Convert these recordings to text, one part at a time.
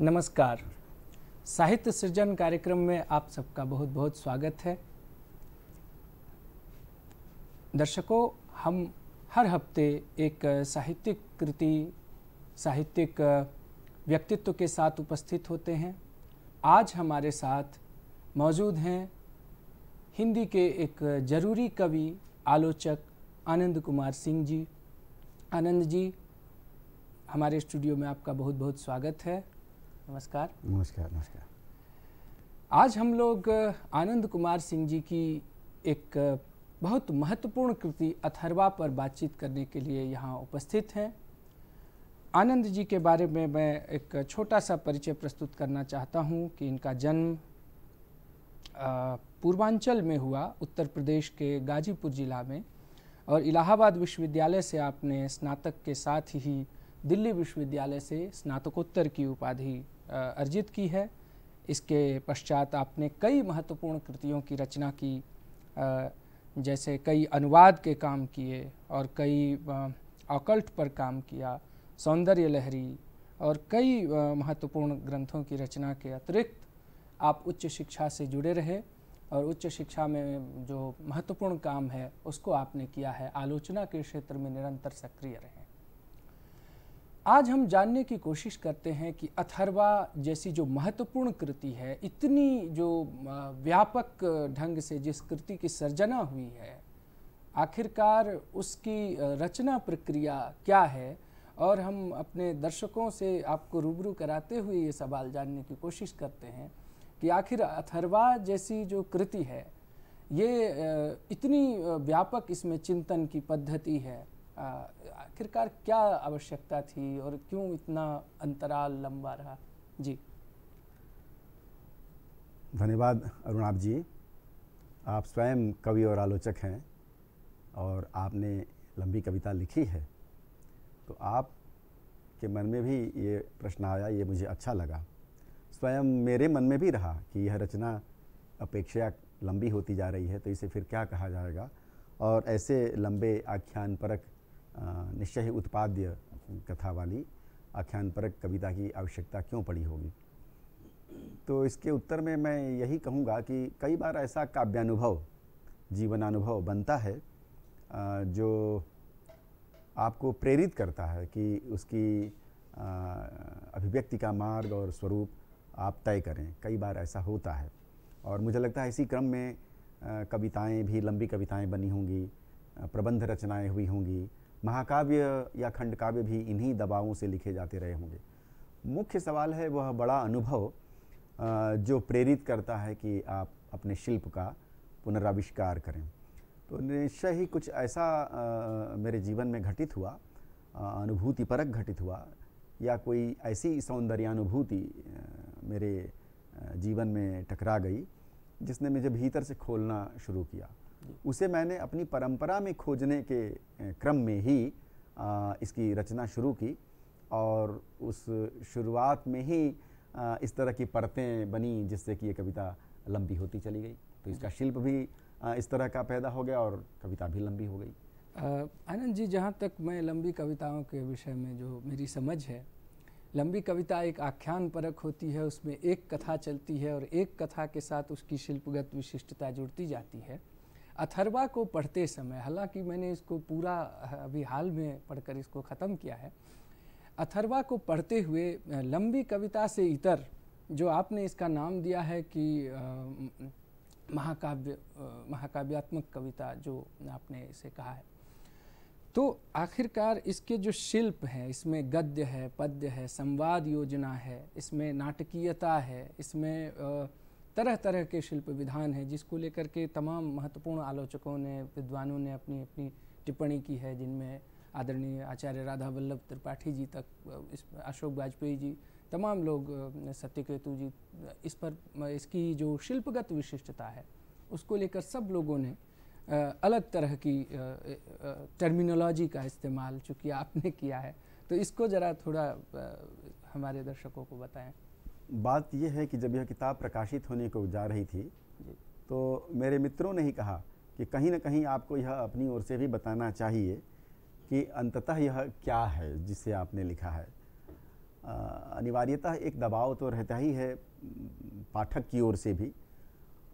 नमस्कार। साहित्य सृजन कार्यक्रम में आप सबका बहुत बहुत स्वागत है। दर्शकों, हम हर हफ्ते एक साहित्यिक कृति, साहित्यिक व्यक्तित्व के साथ उपस्थित होते हैं। आज हमारे साथ मौजूद हैं हिंदी के एक जरूरी कवि, आलोचक आनंद कुमार सिंह जी। आनंद जी, हमारे स्टूडियो में आपका बहुत बहुत स्वागत है। नमस्कार। नमस्कार। नमस्कार। आज हम लोग आनंद कुमार सिंह जी की एक बहुत महत्वपूर्ण कृति अथर्वा पर बातचीत करने के लिए यहाँ उपस्थित हैं। आनंद जी के बारे में मैं एक छोटा सा परिचय प्रस्तुत करना चाहता हूँ कि इनका जन्म पूर्वांचल में हुआ, उत्तर प्रदेश के गाजीपुर जिला में, और इलाहाबाद विश्वविद्यालय से आपने स्नातक के साथ ही दिल्ली विश्वविद्यालय से स्नातकोत्तर की उपाधि अर्जित की है। इसके पश्चात आपने कई महत्वपूर्ण कृतियों की रचना की, जैसे कई अनुवाद के काम किए और कई ऑकल्ट पर काम किया, सौंदर्य लहरी, और कई महत्वपूर्ण ग्रंथों की रचना के अतिरिक्त आप उच्च शिक्षा से जुड़े रहे और उच्च शिक्षा में जो महत्वपूर्ण काम है उसको आपने किया है। आलोचना के क्षेत्र में निरंतर सक्रिय रहे। आज हम जानने की कोशिश करते हैं कि अथर्वा जैसी जो महत्वपूर्ण कृति है, इतनी जो व्यापक ढंग से जिस कृति की सर्जना हुई है, आखिरकार उसकी रचना प्रक्रिया क्या है, और हम अपने दर्शकों से आपको रूबरू कराते हुए ये सवाल जानने की कोशिश करते हैं कि आखिर अथर्वा जैसी जो कृति है, ये इतनी व्यापक इसमें चिंतन की पद्धति है, आखिरकार क्या आवश्यकता थी और क्यों इतना अंतराल लंबा रहा? जी धन्यवाद अरुणाभ जी। आप स्वयं कवि और आलोचक हैं और आपने लंबी कविता लिखी है, तो आप के मन में भी ये प्रश्न आया, ये मुझे अच्छा लगा। स्वयं मेरे मन में भी रहा कि यह रचना अपेक्षा लंबी होती जा रही है, तो इसे फिर क्या कहा जाएगा, और ऐसे लंबे आख्यान परक, निश्चय ही उत्पाद्य कथा वाली आख्यान परक कविता की आवश्यकता क्यों पड़ी होगी। तो इसके उत्तर में मैं यही कहूँगा कि कई बार ऐसा काव्यानुभव, जीवनानुभव बनता है जो आपको प्रेरित करता है कि उसकी अभिव्यक्ति का मार्ग और स्वरूप आप तय करें। कई बार ऐसा होता है और मुझे लगता है इसी क्रम में कविताएं भी, लंबी कविताएं बनी होंगी, प्रबंध रचनाएं हुई होंगी, महाकाव्य या खंडकाव्य भी इन्हीं दबावों से लिखे जाते रहे होंगे। मुख्य सवाल है वह बड़ा अनुभव जो प्रेरित करता है कि आप अपने शिल्प का पुनराविष्कार करें। तो निश्चय ही कुछ ऐसा मेरे जीवन में घटित हुआ, अनुभूति परक घटित हुआ, या कोई ऐसी सौंदर्यानुभूति मेरे जीवन में टकरा गई जिसने मुझे भीतर से खोलना शुरू किया। उसे मैंने अपनी परंपरा में खोजने के क्रम में ही इसकी रचना शुरू की, और उस शुरुआत में ही इस तरह की परतें बनी जिससे कि ये कविता लंबी होती चली गई। तो इसका शिल्प भी इस तरह का पैदा हो गया और कविता भी लंबी हो गई। आनंद जी, जहाँ तक मैं लंबी कविताओं के विषय में जो मेरी समझ है, लंबी कविता एक आख्यान परक होती है, उसमें एक कथा चलती है और एक कथा के साथ उसकी शिल्पगत विशिष्टता जुड़ती जाती है। अथर्वा को पढ़ते समय, हालांकि मैंने इसको पूरा अभी हाल में पढ़कर इसको ख़त्म किया है, अथर्वा को पढ़ते हुए लंबी कविता से इतर जो आपने इसका नाम दिया है कि महाकाव्यात्मक कविता जो आपने इसे कहा है, तो आखिरकार इसके जो शिल्प हैं, इसमें गद्य है, पद्य है, संवाद योजना है, इसमें नाटकीयता है, इसमें तरह तरह के शिल्प विधान है, जिसको लेकर के तमाम महत्वपूर्ण आलोचकों ने, विद्वानों ने अपनी अपनी टिप्पणी की है, जिनमें आदरणीय आचार्य राधा वल्लभ त्रिपाठी जी तक, इस अशोक वाजपेयी जी, तमाम लोग, सत्यकेतु जी, इस पर इसकी जो शिल्पगत विशिष्टता है उसको लेकर सब लोगों ने अलग तरह की टर्मिनोलॉजी का इस्तेमाल चूँकि आपने किया है, तो इसको ज़रा थोड़ा हमारे दर्शकों को बताएं। बात यह है कि जब यह किताब प्रकाशित होने को जा रही थी, तो मेरे मित्रों ने ही कहा कि कहीं ना कहीं आपको यह अपनी ओर से भी बताना चाहिए कि अंततः यह क्या है जिसे आपने लिखा है। अनिवार्यतः एक दबाव तो रहता ही है पाठक की ओर से भी,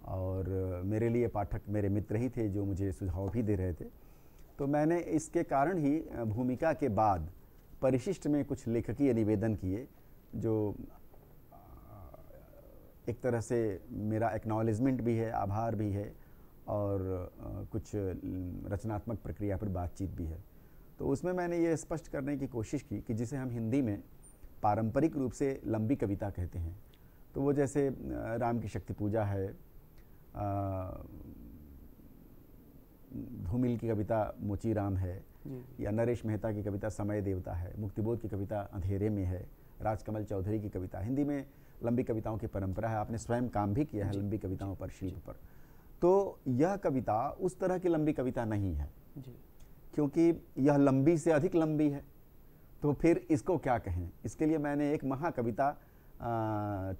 और मेरे लिए पाठक मेरे मित्र ही थे जो मुझे सुझाव भी दे रहे थे। तो मैंने इसके कारण ही भूमिका के बाद परिशिष्ट में कुछ लेखकीय निवेदन किए, जो एक तरह से मेरा एक्नॉलेजमेंट भी है, आभार भी है, और कुछ रचनात्मक प्रक्रिया पर बातचीत भी है। तो उसमें मैंने ये स्पष्ट करने की कोशिश की कि जिसे हम हिंदी में पारंपरिक रूप से लंबी कविता कहते हैं, तो वो जैसे राम की शक्ति पूजा है, धूमिल की कविता मोची राम है, या नरेश मेहता की कविता समय देवता है, मुक्तिबोध की कविता अंधेरे में है, राजकमल चौधरी की कविता। हिंदी में लंबी कविताओं की परंपरा है, आपने स्वयं काम भी किया है लंबी कविताओं पर, शिल्प पर। तो यह कविता उस तरह की लंबी कविता नहीं है क्योंकि यह लंबी से अधिक लंबी है, तो फिर इसको क्या कहें। इसके लिए मैंने एक महाकविता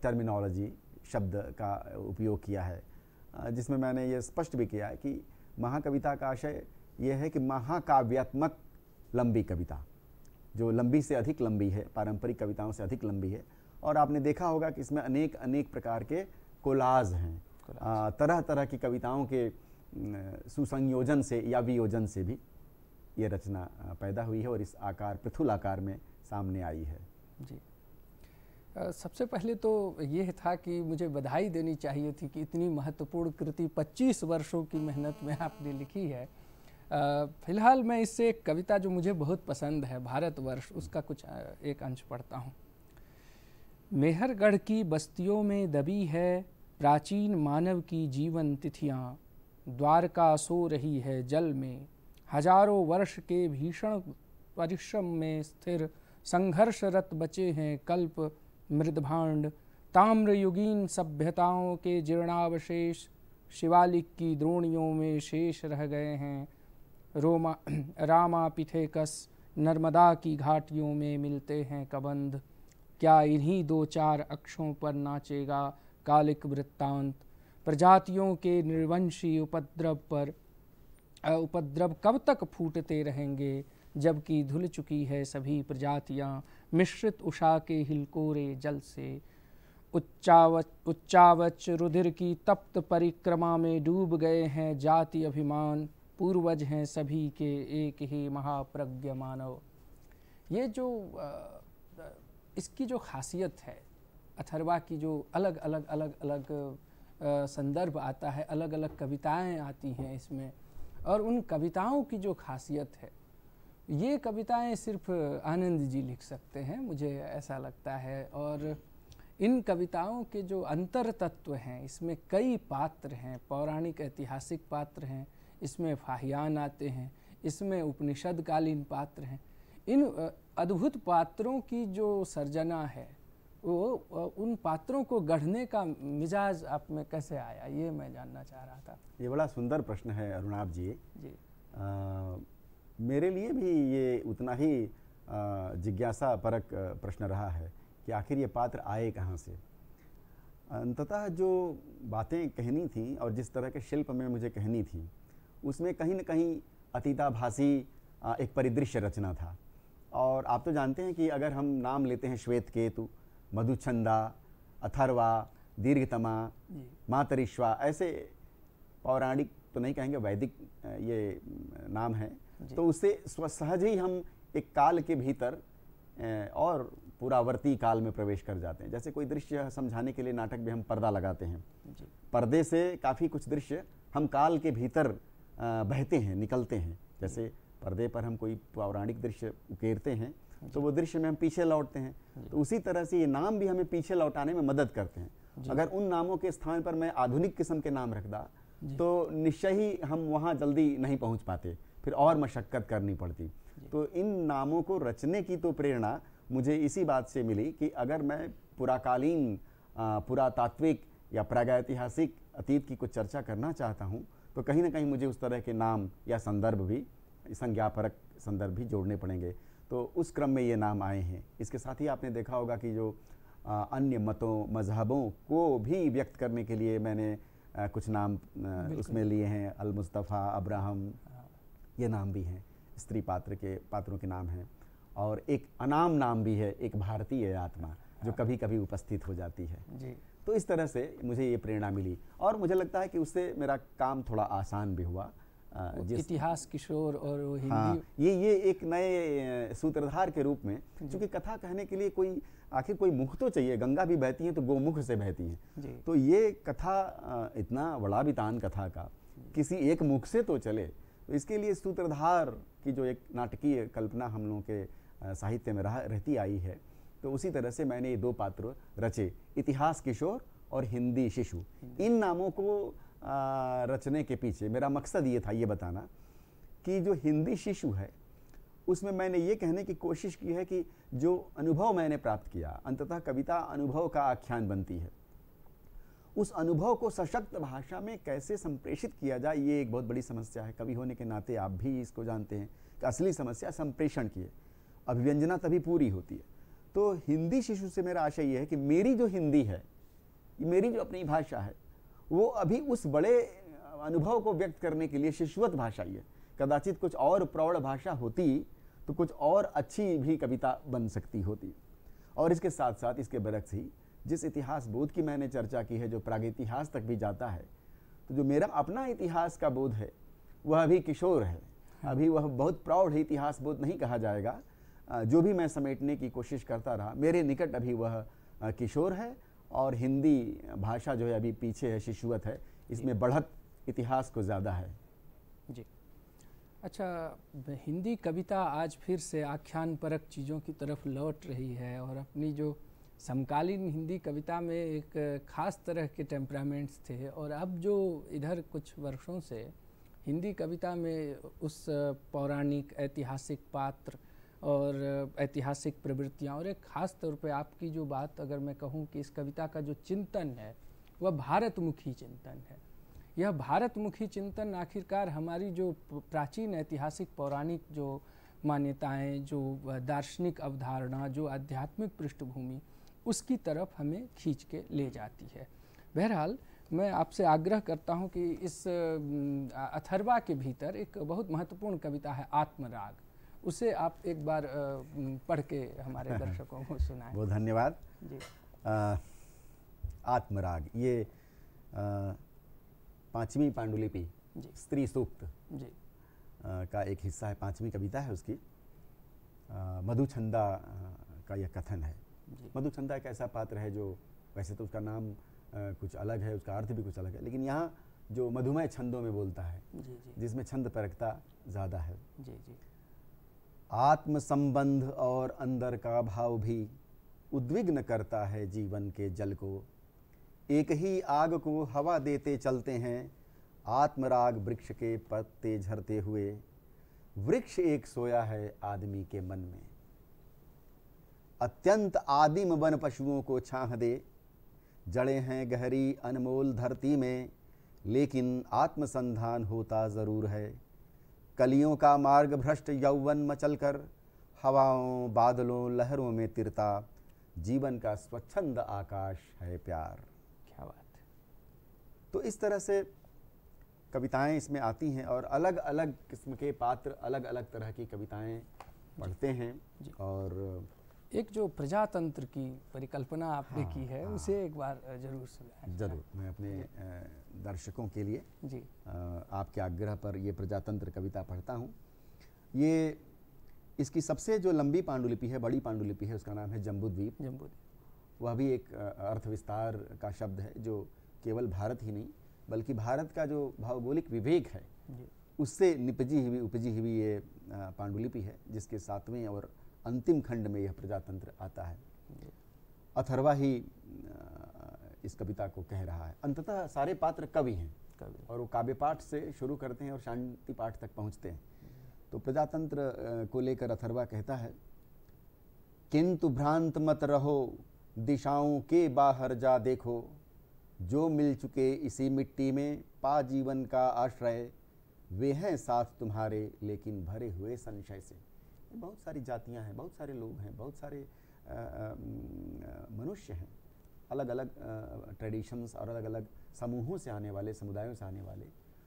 टर्मिनोलॉजी शब्द का उपयोग किया है, जिसमें मैंने ये स्पष्ट भी किया है कि महाकविता का आशय यह है कि महाकाव्यात्मक लंबी कविता, जो लंबी से अधिक लंबी है, पारंपरिक कविताओं से अधिक लंबी है। और आपने देखा होगा कि इसमें अनेक अनेक प्रकार के कोलाज हैं, तरह तरह की कविताओं के सुसंयोजन से या वियोजन से भी ये रचना पैदा हुई है और इस आकार, पृथुल आकार में सामने आई है। जी, सबसे पहले तो ये था कि मुझे बधाई देनी चाहिए थी कि इतनी महत्वपूर्ण कृति 25 वर्षों की मेहनत में आपने लिखी है। फिलहाल मैं इससे एक कविता जो मुझे बहुत पसंद है, भारतवर्ष, उसका कुछ एक अंश पढ़ता हूँ। मेहरगढ़ की बस्तियों में दबी है प्राचीन मानव की जीवन तिथियाँ, द्वारका सो रही है जल में, हजारों वर्ष के भीषण परिश्रम में स्थिर संघर्षरत बचे हैं कल्प मृदभांड, ताम्रयुगीन सभ्यताओं के जीर्णावशेष शिवालिक की द्रोणियों में शेष रह गए हैं। रामापिथेकस नर्मदा की घाटियों में मिलते हैं कबंध, क्या इन्हीं दो चार अक्षों पर नाचेगा कालिक वृत्तांत। प्रजातियों के निर्वंशी उपद्रव कब तक फूटते रहेंगे, जबकि धुल चुकी है सभी प्रजातियाँ मिश्रित उषा के हिलकोरे जल से। उच्चावच रुधिर की तप्त परिक्रमा में डूब गए हैं जाति अभिमान, पूर्वज हैं सभी के एक ही महाप्रज्ञ मानव। ये जो इसकी जो खासियत है, अथर्वा की जो अलग अलग संदर्भ आता है, अलग अलग कविताएं आती हैं इसमें, और उन कविताओं की जो खासियत है, ये कविताएं सिर्फ आनंद जी लिख सकते हैं, मुझे ऐसा लगता है। और इन कविताओं के जो अंतर तत्व हैं, इसमें कई पात्र हैं, पौराणिक ऐतिहासिक पात्र हैं, इसमें फाहियान आते हैं, इसमें उपनिषदकालीन पात्र हैं। इन अद्भुत पात्रों की जो सर्जना है, वो उन पात्रों को गढ़ने का मिजाज आप में कैसे आया, ये मैं जानना चाह रहा था। ये बड़ा सुंदर प्रश्न है अरुणाभ जी। मेरे लिए भी ये उतना ही जिज्ञासा परक प्रश्न रहा है कि आखिर ये पात्र आए कहाँ से। अंततः जो बातें कहनी थी और जिस तरह के शिल्प में मुझे कहनी थी, उसमें कहीं न कहीं अतीताभासी एक परिदृश्य रचना था। और आप तो जानते हैं कि अगर हम नाम लेते हैं श्वेत केतु, मधुचंदा, अथर्वा, दीर्घतमा, मातरिश्वा, ऐसे पौराणिक तो नहीं कहेंगे, वैदिक ये नाम है, तो उससे स्वसहज ही हम एक काल के भीतर और पुरावर्ती काल में प्रवेश कर जाते हैं। जैसे कोई दृश्य समझाने के लिए नाटक में हम पर्दा लगाते हैं, पर्दे से काफ़ी कुछ दृश्य हम काल के भीतर बहते हैं, निकलते हैं। जैसे पर्दे पर हम कोई पौराणिक दृश्य उकेरते हैं तो वो दृश्य में हम पीछे लौटते हैं, तो उसी तरह से ये नाम भी हमें पीछे लौटाने में मदद करते हैं। अगर उन नामों के स्थान पर मैं आधुनिक किस्म के नाम रखता तो निश्चय ही हम वहाँ जल्दी नहीं पहुँच पाते, फिर और मशक्क़त करनी पड़ती। तो इन नामों को रचने की तो प्रेरणा मुझे इसी बात से मिली कि अगर मैं पुराकालीन, पुरातात्विक या प्रागैतिहासिक अतीत की कुछ चर्चा करना चाहता हूँ तो कहीं ना कहीं मुझे उस तरह के नाम या संदर्भ भी, संज्ञापरक संदर्भ भी जोड़ने पड़ेंगे। तो उस क्रम में ये नाम आए हैं। इसके साथ ही आपने देखा होगा कि जो अन्य मतों, मजहबों को भी व्यक्त करने के लिए मैंने कुछ नाम उसमें लिए हैं। अल मुस्तफ़ा, अब्राहम, ये नाम भी हैं, स्त्री पात्रों के नाम हैं। और एक अनाम नाम भी है, एक भारतीय आत्मा जो कभी कभी उपस्थित हो जाती है जी। तो इस तरह से मुझे ये प्रेरणा मिली और मुझे लगता है कि उससे मेरा काम थोड़ा आसान भी हुआ। इतिहास किशोर और वो हिंदी। हाँ, ये एक नए सूत्रधार के रूप में, क्योंकि कथा कहने के लिए कोई आखिर कोई मुख तो चाहिए। गंगा भी बहती है तो गोमुख से बहती है, तो ये कथा इतना बड़ा वितान कथा का किसी एक मुख से तो चले, तो इसके लिए सूत्रधार की जो एक नाटकीय कल्पना हम लोगों के साहित्य में रहती आई है, तो उसी तरह से मैंने ये 2 पात्र रचे, इतिहास किशोर और हिंदी शिशु। इन नामों को रचने के पीछे मेरा मकसद ये था, ये बताना कि जो हिंदी शिशु है उसमें मैंने ये कहने की कोशिश की है कि जो अनुभव मैंने प्राप्त किया, अंततः कविता अनुभव का आख्यान बनती है, उस अनुभव को सशक्त भाषा में कैसे संप्रेषित किया जाए, ये एक बहुत बड़ी समस्या है। कवि होने के नाते आप भी इसको जानते हैं कि असली समस्या संप्रेषण की है, अभिव्यंजना तभी पूरी होती है। तो हिंदी शिशु से मेरा आशय ये है कि मेरी जो हिंदी है, मेरी जो अपनी भाषा है, वो अभी उस बड़े अनुभव को व्यक्त करने के लिए शिशुवत भाषा ही है। कदाचित कुछ और प्रौढ़ भाषा होती तो कुछ और अच्छी भी कविता बन सकती होती। और इसके साथ साथ इसके बरक्स ही जिस इतिहास बोध की मैंने चर्चा की है, जो प्रागैतिहास तक भी जाता है, तो जो मेरा अपना इतिहास का बोध है वह अभी किशोर है। अभी वह बहुत प्रौढ़ इतिहास बोध नहीं कहा जाएगा। जो भी मैं समेटने की कोशिश करता रहा, मेरे निकट अभी वह किशोर है और हिंदी भाषा जो है अभी पीछे है, शिशुवत है, इसमें बढ़त इतिहास को ज़्यादा है। जी। अच्छा, हिंदी कविता आज फिर से आख्यान परक चीज़ों की तरफ लौट रही है और अपनी जो समकालीन हिंदी कविता में एक ख़ास तरह के टेम्परामेंट्स थे, और अब जो इधर कुछ वर्षों से हिंदी कविता में उस पौराणिक ऐतिहासिक पात्र और ऐतिहासिक प्रवृत्तियाँ, और एक ख़ास तौर पे आपकी जो बात अगर मैं कहूँ कि इस कविता का जो चिंतन है वह भारतमुखी चिंतन है। यह भारतमुखी चिंतन आखिरकार हमारी जो प्राचीन ऐतिहासिक पौराणिक जो मान्यताएं, जो दार्शनिक अवधारणा, जो आध्यात्मिक पृष्ठभूमि, उसकी तरफ हमें खींच के ले जाती है। बहरहाल मैं आपसे आग्रह करता हूं कि इस अथर्वा के भीतर एक बहुत महत्वपूर्ण कविता है आत्मराग, उसे आप एक बार पढ़ के हमारे दर्शकों को सुनाएं। बहुत धन्यवाद जी। आत्मराग ये 5वीं पांडुलिपि स्त्री सूक्त जी का एक हिस्सा है, 5वीं कविता है उसकी। मधुचंदा का यह कथन है। मधुचंदा एक ऐसा पात्र है जो वैसे तो उसका नाम कुछ अलग है, उसका अर्थ भी कुछ अलग है, लेकिन यहाँ जो मधुमय छंदों में बोलता है, जिसमें छंद परकता ज़्यादा है। जी जी। आत्म संबंध और अंदर का भाव भी उद्विग्न करता है जीवन के जल को। एक ही आग को हवा देते चलते हैं, आत्मराग वृक्ष के पत्ते झरते हुए। वृक्ष एक सोया है आदमी के मन में। अत्यंत आदिम वन पशुओं को छाह दे, जड़े हैं गहरी अनमोल धरती में, लेकिन आत्मसंधान होता ज़रूर है। कलियों का मार्ग भ्रष्ट यौवन मचलकर, हवाओं बादलों लहरों में तिरता, जीवन का स्वच्छंद आकाश है प्यार। क्या बात है। तो इस तरह से कविताएं इसमें आती हैं और अलग अलग किस्म के पात्र अलग अलग तरह की कविताएं पढ़ते हैं। और एक जो प्रजातंत्र की परिकल्पना आपने की है, उसे एक बार जरूर सुनाएं। जरूर, मैं अपने दर्शकों के लिए जी आपके आग्रह पर ये प्रजातंत्र कविता पढ़ता हूँ। ये इसकी सबसे जो लंबी पांडुलिपि है, बड़ी पांडुलिपि है, उसका नाम है जम्बूद्वीप। वह भी एक अर्थ विस्तार का शब्द है जो केवल भारत ही नहीं बल्कि भारत का जो भौगोलिक विवेक है उससे उपजी हुई ये पांडुलिपि है, जिसके 7वें और अंतिम खंड में यह प्रजातंत्र आता है। अथर्वा ही इस कविता को कह रहा है। अंततः सारे पात्र कवि हैं और वो काव्य पाठ से शुरू करते हैं और शांति पाठ तक पहुंचते हैं। तो प्रजातंत्र को लेकर अथर्वा कहता है, किंतु भ्रांत मत रहो, दिशाओं के बाहर जा देखो, जो मिल चुके इसी मिट्टी में पा जीवन का आश्रय, वे हैं साथ तुम्हारे लेकिन भरे हुए संशय से। बहुत सारी जातियां हैं, बहुत सारे लोग हैं, बहुत सारे मनुष्य हैं, अलग अलग ट्रेडिशंस और अलग अलग समूहों से आने वाले, समुदायों से आने वाले।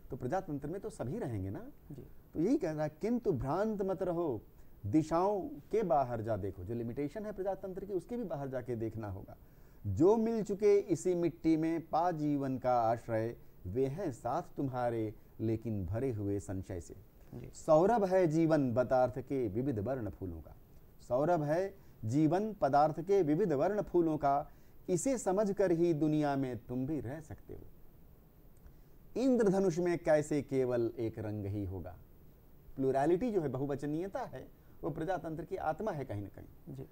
तो प्रजातंत्र में तो सभी रहेंगे ना जी। तो यही कह रहा है, किंतु भ्रांत मत रहो, दिशाओं के बाहर जा देखो। जो लिमिटेशन है प्रजातंत्र की, उसके भी बाहर जाके देखना होगा। जो मिल चुके इसी मिट्टी में पा जीवन का आश्रय, वे हैं साथ तुम्हारे लेकिन भरे हुए संशय से। सौरभ है जीवन पदार्थ के विविध वर्ण फूलों का। सौरभ है जीवन पदार्थ के विविध वर्ण फूलों का, इसे समझकर ही दुनिया में तुम भी रह सकते हो। इंद्रधनुष में कैसे केवल एक रंग ही होगा। प्लुरैलिटी जो है, बहुवचनीयता है, वो प्रजातंत्र की आत्मा है कहीं ना कहीं।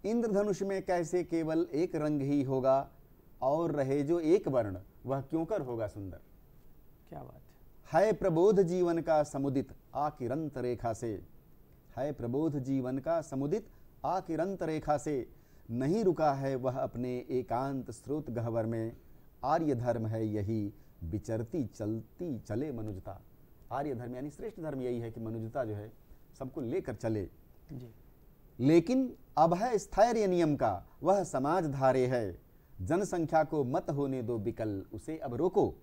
इंद्रधनुष में कैसे केवल एक रंग ही होगा, और रहे जो एक वर्ण वह क्यों कर होगा सुंदर। क्या बात है प्रबोध जीवन का समुदित आकिरंत रेखा से। है प्रबोध जीवन का समुदित आकिरंत रेखा से, नहीं रुका है वह अपने एकांत स्रोत गहवर में। आर्य धर्म है यही विचरती चलती चले मनुजता। आर्य धर्म यानी श्रेष्ठ धर्म यही है कि मनुजता जो है सबको लेकर चले जी। लेकिन अब है स्थैर्य नियम का वह समाज धारे है। जनसंख्या को मत होने दो विकल, उसे अब रोको।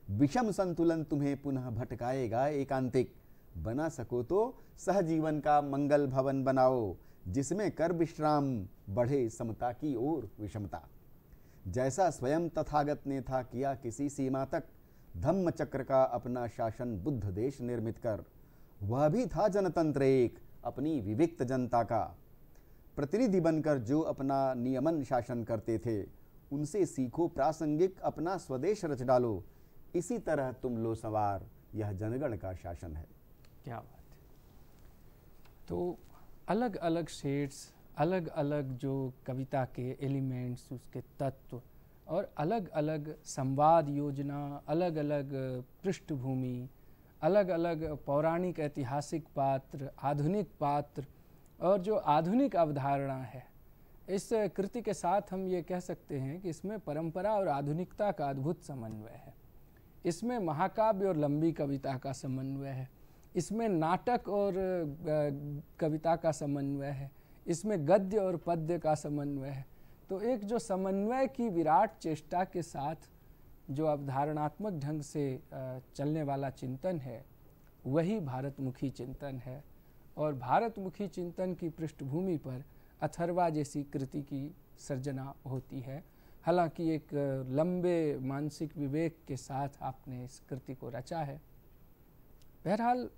विषम संतुलन तुम्हें पुनः भटकाएगा एकांतिक। बना सको तो सहजीवन का मंगल भवन बनाओ, जिसमें कर विश्राम बढ़े समता की ओर विषमता। जैसा स्वयं तथागत ने था किया किसी सीमा तक, धम्म चक्र का अपना शासन बुद्ध देश निर्मित कर। वह भी था जनतंत्र एक अपनी विविक्त जनता का। प्रतिनिधि बनकर जो अपना नियमन शासन करते थे, उनसे सीखो प्रासंगिक अपना स्वदेश रच डालो। इसी तरह तुम लो सवार, यह जनगण का शासन है। क्या बात है। तो अलग अलग शेड्स, अलग अलग जो कविता के एलिमेंट्स, उसके तत्व, और अलग अलग संवाद योजना, अलग अलग पृष्ठभूमि, अलग अलग पौराणिक ऐतिहासिक पात्र, आधुनिक पात्र, और जो आधुनिक अवधारणा है, इस कृति के साथ हम ये कह सकते हैं कि इसमें परंपरा और आधुनिकता का अद्भुत समन्वय है। इसमें महाकाव्य और लंबी कविता का समन्वय है, इसमें नाटक और कविता का समन्वय है, इसमें गद्य और पद्य का समन्वय है। तो एक जो समन्वय की विराट चेष्टा के साथ जो अवधारणात्मक ढंग से चलने वाला चिंतन है, वही भारतमुखी चिंतन है। और भारतमुखी चिंतन की पृष्ठभूमि पर अथर्वा जैसी कृति की सर्जना होती है। हालांकि एक लंबे मानसिक विवेक के साथ आपने इस कृति को रचा है। बहरहाल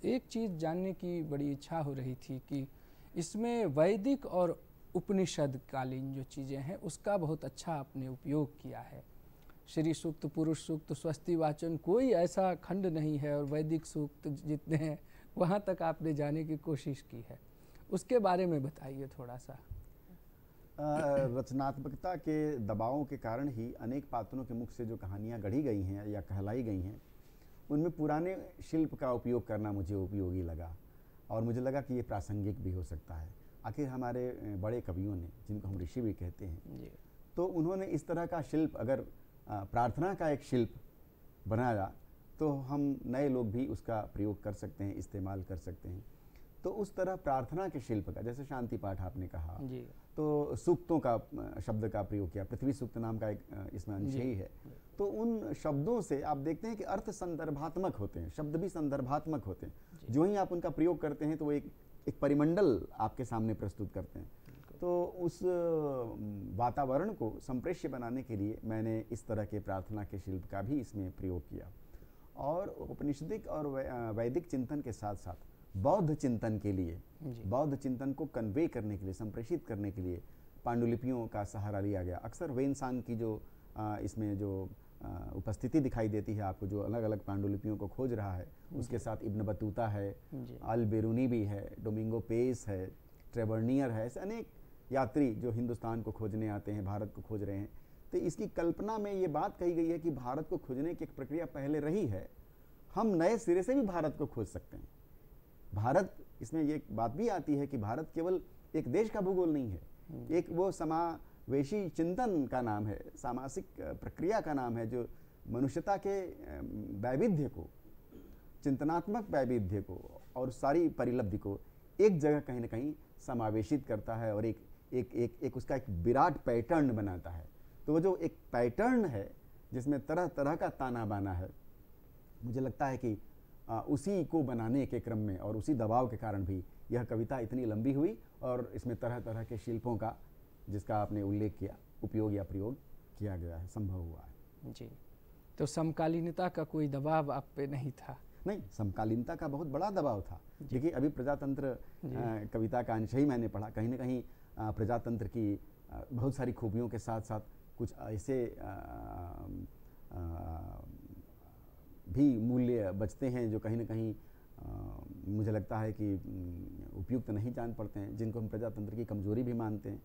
एक चीज़ जानने की बड़ी इच्छा हो रही थी कि इसमें वैदिक और उपनिषद कालीन जो चीज़ें हैं, उसका बहुत अच्छा आपने उपयोग किया है। श्री सूक्त, पुरुष सूक्त, स्वस्ति वाचन, कोई ऐसा खंड नहीं है, और वैदिक सूक्त जितने हैं वहाँ तक आपने जाने की कोशिश की है। उसके बारे में बताइए थोड़ा सा। रचनात्मकता के दबावों के कारण ही अनेक पात्रों के मुख से जो कहानियाँ गढ़ी गई हैं या कहलाई गई हैं, उनमें पुराने शिल्प का उपयोग करना मुझे उपयोगी लगा, और मुझे लगा कि ये प्रासंगिक भी हो सकता है। आखिर हमारे बड़े कवियों ने, जिनको हम ऋषि भी कहते हैं, तो उन्होंने इस तरह का शिल्प, अगर प्रार्थना का एक शिल्प बनाया, तो हम नए लोग भी उसका प्रयोग कर सकते हैं, इस्तेमाल कर सकते हैं। तो उस तरह प्रार्थना के शिल्प का, जैसे शांति पाठ आपने कहा, तो सूक्तों का शब्द का प्रयोग किया, पृथ्वी सूक्त नाम का एक इसमें अंश ही है। तो उन शब्दों से आप देखते हैं कि अर्थ संदर्भात्मक होते हैं, शब्द भी संदर्भात्मक होते हैं। जो ही आप उनका प्रयोग करते हैं तो वो एक परिमंडल आपके सामने प्रस्तुत करते हैं। तो उस वातावरण को संप्रेष्य बनाने के लिए मैंने इस तरह के प्रार्थना के शिल्प का भी इसमें प्रयोग किया। और उपनिषदिक और वैदिक चिंतन के साथ साथ बौद्ध चिंतन के लिए, बौद्ध चिंतन को कन्वे करने के लिए, संप्रेषित करने के लिए पांडुलिपियों का सहारा लिया गया। अक्सर वेनसांग की जो इसमें जो उपस्थिति दिखाई देती है आपको, जो अलग अलग पांडुलिपियों को खोज रहा है, उसके साथ इब्न बतूता है, अल बेरूनी भी है, डोमिंगो पेस है, ट्रेवर्नियर है, ऐसे अनेक यात्री जो हिंदुस्तान को खोजने आते हैं, भारत को खोज रहे हैं। तो इसकी कल्पना में ये बात कही गई है कि भारत को खोजने की एक प्रक्रिया पहले रही है, हम नए सिरे से भी भारत को खोज सकते हैं। भारत, इसमें ये बात भी आती है कि भारत केवल एक देश का भूगोल नहीं है, एक वो समावेशी चिंतन का नाम है, सामासिक प्रक्रिया का नाम है, जो मनुष्यता के वैविध्य को, चिंतनात्मक वैविध्य को और सारी परिलब्धि को एक जगह कहीं ना कहीं समावेशित करता है, और एक उसका एक विराट पैटर्न बनाता है। तो वो जो एक पैटर्न है जिसमें तरह तरह का ताना बाना है, मुझे लगता है कि उसी को बनाने के क्रम में और उसी दबाव के कारण भी यह कविता इतनी लंबी हुई और इसमें तरह तरह के शिल्पों का, जिसका आपने उल्लेख किया, उपयोग या प्रयोग किया गया है, संभव हुआ है। जी, तो समकालीनता का कोई दबाव आप पे नहीं था? नहीं, समकालीनता का बहुत बड़ा दबाव था। देखिए, अभी प्रजातंत्र कविता का अंश ही मैंने पढ़ा। कहीं न कहीं प्रजातंत्र की बहुत सारी खूबियों के साथ साथ कुछ ऐसे भी मूल्य बचते हैं जो कहीं न कहीं मुझे लगता है कि उपयुक्त नहीं जान पड़ते हैं, जिनको हम प्रजातंत्र की कमजोरी भी मानते हैं।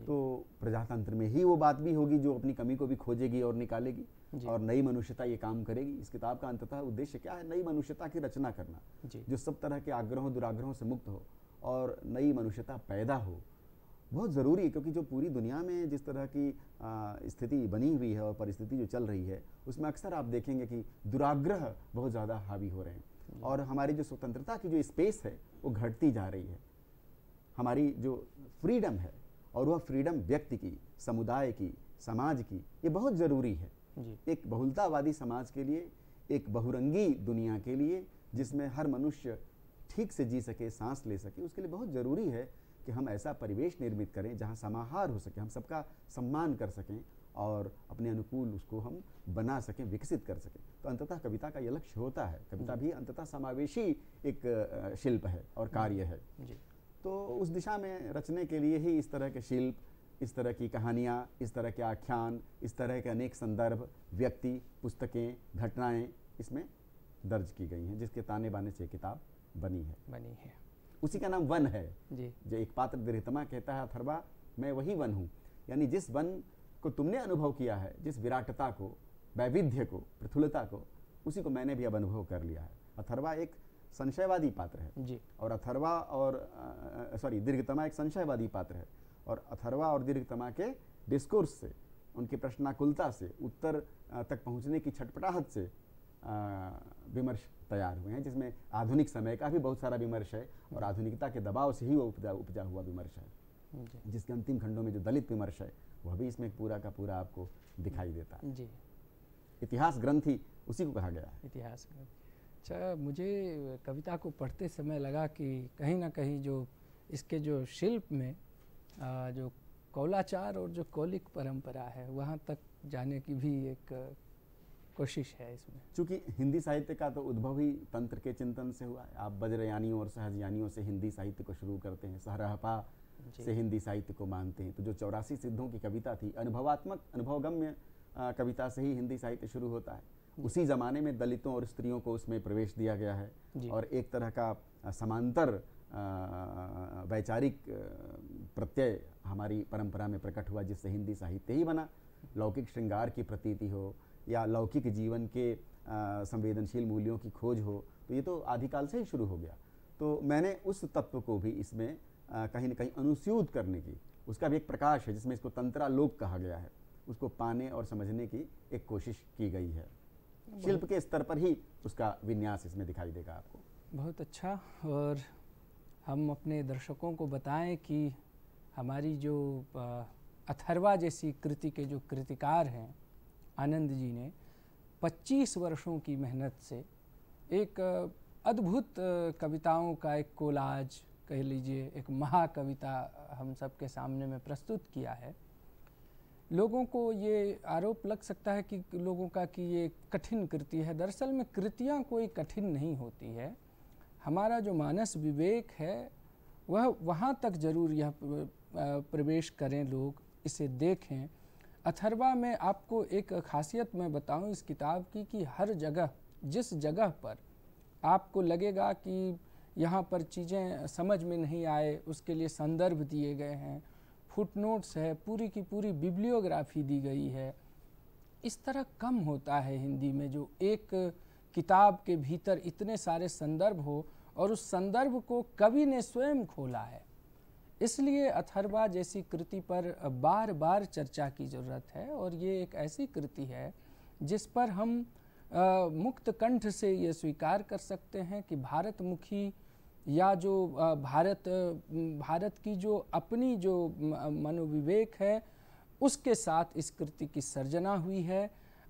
तो प्रजातंत्र में ही वो बात भी होगी जो अपनी कमी को भी खोजेगी और निकालेगी, और नई मनुष्यता ये काम करेगी। इस किताब का अंततः उद्देश्य क्या है? नई मनुष्यता की रचना करना, जो सब तरह के आग्रहों दुराग्रहों से मुक्त हो और नई मनुष्यता पैदा हो। बहुत ज़रूरी है, क्योंकि जो पूरी दुनिया में जिस तरह की स्थिति बनी हुई है और परिस्थिति जो चल रही है, उसमें अक्सर आप देखेंगे कि दुराग्रह बहुत ज़्यादा हावी हो रहे हैं और हमारी जो स्वतंत्रता की जो स्पेस है वो घटती जा रही है। हमारी जो फ्रीडम है, और वह फ्रीडम व्यक्ति की, समुदाय की, समाज की, ये बहुत ज़रूरी है। एक बहुलतावादी समाज के लिए, एक बहुरंगी दुनिया के लिए, जिसमें हर मनुष्य ठीक से जी सके, सांस ले सके, उसके लिए बहुत ज़रूरी है कि हम ऐसा परिवेश निर्मित करें जहाँ समाहार हो सके, हम सबका सम्मान कर सकें और अपने अनुकूल उसको हम बना सकें, विकसित कर सकें। तो अंततः कविता का ये लक्ष्य होता है। कविता भी अंततः समावेशी एक शिल्प है और कार्य है। तो उस दिशा में रचने के लिए ही इस तरह के शिल्प, इस तरह की कहानियाँ, इस तरह के आख्यान, इस तरह के अनेक संदर्भ, व्यक्ति, पुस्तकें, घटनाएं इसमें दर्ज की गई हैं, जिसके ताने बाने से किताब बनी है। उसी का नाम वन है जी। जो एक पात्र दृढ़तमा कहता है, अथर्वा मैं वही वन हूँ, यानी जिस वन को तुमने अनुभव किया है, जिस विराटता को, वैविध्य को, प्रफुल्लता को, उसी को मैंने भी अब अनुभव कर लिया है। अथर्वा एक संशयवादी पात्र है जी। और अथर्वा और दीर्घतमा एक संशयवादी पात्र है, और अथर्वा और दीर्घतमा के डिस्कोर्स से, उनकी प्रश्नाकुलता से, उत्तर तक पहुंचने की छटपटाहट से विमर्श तैयार हुए हैं, जिसमें आधुनिक समय का भी बहुत सारा विमर्श है और आधुनिकता के दबाव से ही वो उपजा हुआ विमर्श है, जिसके अंतिम खंडों में जो दलित विमर्श है वह भी इसमें पूरा का पूरा आपको दिखाई देता है जी। इतिहास ग्रंथ ही उसी को कहा गया है, इतिहास ग्रंथ। अच्छा, मुझे कविता को पढ़ते समय लगा कि कहीं ना कहीं जो इसके जो शिल्प में जो कौलाचार और जो कौलिक परंपरा है, वहाँ तक जाने की भी एक कोशिश है इसमें। चूँकि हिंदी साहित्य का तो उद्भव ही तंत्र के चिंतन से हुआ है। आप वज्रयानियों और सहजयानियों से हिंदी साहित्य को शुरू करते हैं, सहरहपा से हिंदी साहित्य को मानते हैं। तो जो 84 सिद्धों की कविता थी, अनुभवात्मक, अनुभवगम्य कविता से ही हिंदी साहित्य शुरू होता है। उसी ज़माने में दलितों और स्त्रियों को उसमें प्रवेश दिया गया है और एक तरह का समांतर वैचारिक प्रत्यय हमारी परंपरा में प्रकट हुआ, जिससे हिंदी साहित्य ही बना। लौकिक श्रृंगार की प्रतीति हो या लौकिक जीवन के संवेदनशील मूल्यों की खोज हो, तो ये तो आदिकाल से ही शुरू हो गया। तो मैंने उस तत्व को भी इसमें कहीं न कहीं अनुस्यूत करने की, उसका भी एक प्रकाश है जिसमें इसको तंत्रालोक कहा गया है, उसको पाने और समझने की एक कोशिश की गई है। शिल्प के स्तर पर ही उसका विन्यास इसमें दिखाई देगा आपको। बहुत अच्छा। और हम अपने दर्शकों को बताएं कि हमारी जो अथर्वा जैसी कृति के जो कृतिकार हैं आनंद जी ने 25 वर्षों की मेहनत से एक अद्भुत कविताओं का एक कोलाज कह लीजिए, एक महाकविता हम सबके सामने में प्रस्तुत किया है। लोगों को ये आरोप लग सकता है कि लोगों का कि ये कठिन कृति है। दरअसल में कृतियाँ कोई कठिन नहीं होती है। हमारा जो मानस विवेक है वह वहाँ तक जरूर यह प्रवेश करें, लोग इसे देखें। अथर्वा में आपको एक खासियत मैं बताऊं इस किताब की कि हर जगह, जिस जगह पर आपको लगेगा कि यहाँ पर चीज़ें समझ में नहीं आए, उसके लिए संदर्भ दिए गए हैं, फुटनोट्स है, पूरी की पूरी बिब्लियोग्राफी दी गई है। इस तरह कम होता है हिंदी में जो एक किताब के भीतर इतने सारे संदर्भ हो और उस संदर्भ को कवि ने स्वयं खोला है। इसलिए अथर्वा जैसी कृति पर बार बार चर्चा की ज़रूरत है और ये एक ऐसी कृति है जिस पर हम मुक्त कंठ से ये स्वीकार कर सकते हैं कि भारतमुखी या जो भारत की जो अपनी जो मनोविवेक है उसके साथ इस कृति की सर्जना हुई है।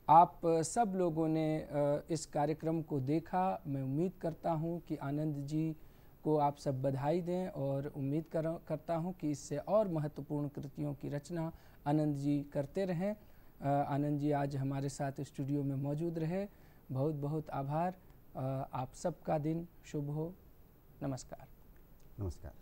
आप सब लोगों ने इस कार्यक्रम को देखा। मैं उम्मीद करता हूं कि आनंद जी को आप सब बधाई दें और उम्मीद करता हूं कि इससे और महत्वपूर्ण कृतियों की रचना आनंद जी करते रहें। आनंद जी आज हमारे साथ स्टूडियो में मौजूद रहे, बहुत बहुत आभार। आप सबका दिन शुभ हो। नमस्कार। नमस्कार।